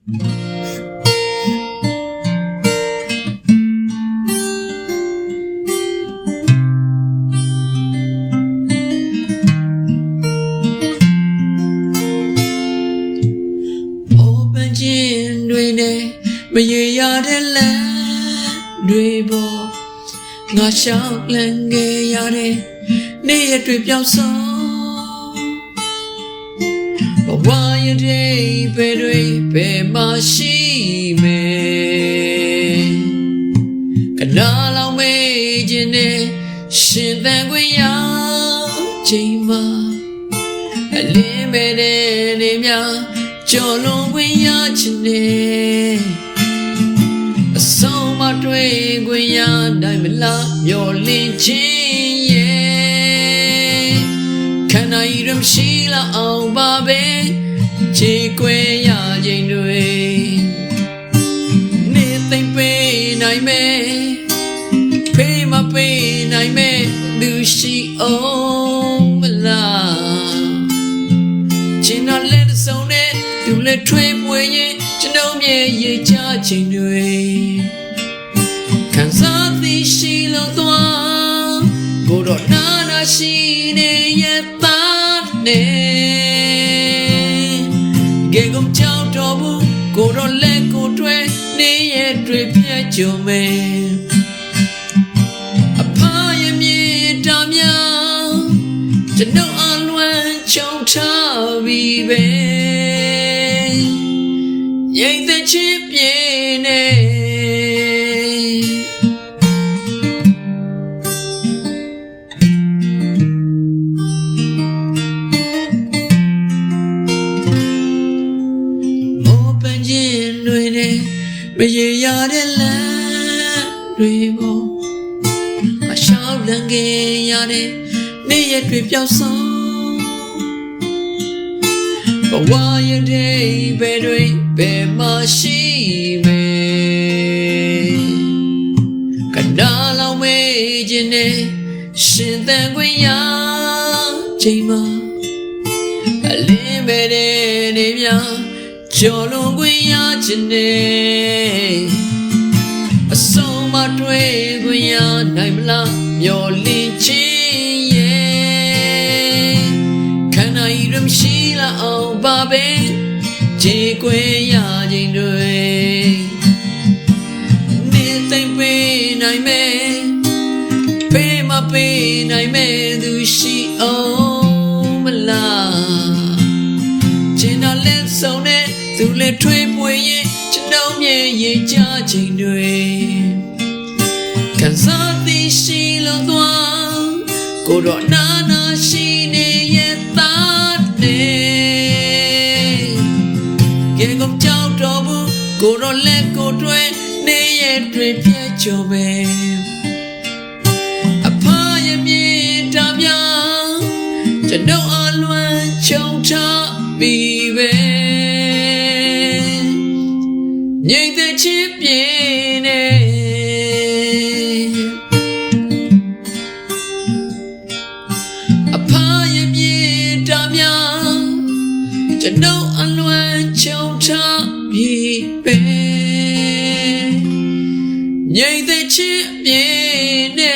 မရေရတဲ့လမ်းတွေပေါ်ငါရှောက်လန်းခဲ့ရတဲ့နေ့ရက်တွေပျောက်ဆုံးဘဝရဲ့ဘယ်တွေဘယ်မှာရှိမယ်ကနာလောင်မေးခြင်းနဲ့ရှင်သန်ခွင့်ရချိန်မှာအလင်းမဲ့တဲ့နေများကျော်လွန်ခွင့်ရခြင်းနဲ့အဆုံးမတွေ့ခွင့်ရနိုင်မလားမျောလင့်ခြင်းရဲ့ခန္ဓာရည်မရှိလောက်အောင်ပါပဲခြေခွဲရခြင်းတွေနေသိမ့်ပေးနိုင်မယ်ဖေးမပေးနိုင်မယ်သူရှိအောင်မလားချင်းတော်လက်စုံနဲ့သူလက်ထွေးပွေရင်ကျွန်တော်မြဲရချခြင်းတွေခံစားသိရှိလို့သွားကိုတော့နာရှိနေရတဲ့နဲ့ကဲကုန်ကြောက်တော်ဘူးကိုတော့လက်ကိုတွဲနေရတွေပြည့်ကြုံမယ်အဖာရဲ့မြေတာများကျွန်တော်အလွန်ချုံထားပြီးပဲရိတ်တဲ့ချစ်ပြေနေမောပန်းခြင်းတွေနဲ့မရေရတဲ့လမ်းတွေပေါ်အရှောက်လန်းခဲ့ရတဲ့နေ့ရက်တွေပျောက်ဆုံးဘဝရဲ့ဘယ်တွေဘယ်မှာရှိမယ်ကနာလောင်မေးခြင်းနဲ့ရှင်သန်ခွင့်ရချိန်မှာအလင်းမဲ့တဲ့နေများကျော်လွန်ခွင့်ရခြင်းနဲ့အဆုံးမတွေ့ခွင့်ရနိုင်မလားမျောလင့်ခြင်းရဲ့ခန္ဓာရည်မရှိလောက်အောင်ပါပဲခြေခွဲရခြင်းတွေနေသိမ့်ပေးနိုင်မယ်ဖေးမပေးနိုင်မယ်သူရှိအောင်မလားချင်းတော်လက်စုံနဲ့သူလက်ထွေးပွေရင်ကျွန်တော်မြဲရချခြင်းတွေခံစားသိရှိလို့သွားကိုတော့နာရှိနေရတဲ့ကဲကုန်ကြောက်တော်ဘူးကိုတော့လက်ကိုတွဲနေရတွေပြည့်ကြုံမယ်အဖာရဲ့မြေတာများကျွန်တော်အလွန်ချုံထားပြီးပဲငြိမ်သက်ချစ်ပြေနေအဖာရဲ့မြေတာများကျွန်တော်အလွန်ချုံထားပြီးပဲငြိမ်သက်ချစ်ပြေနေ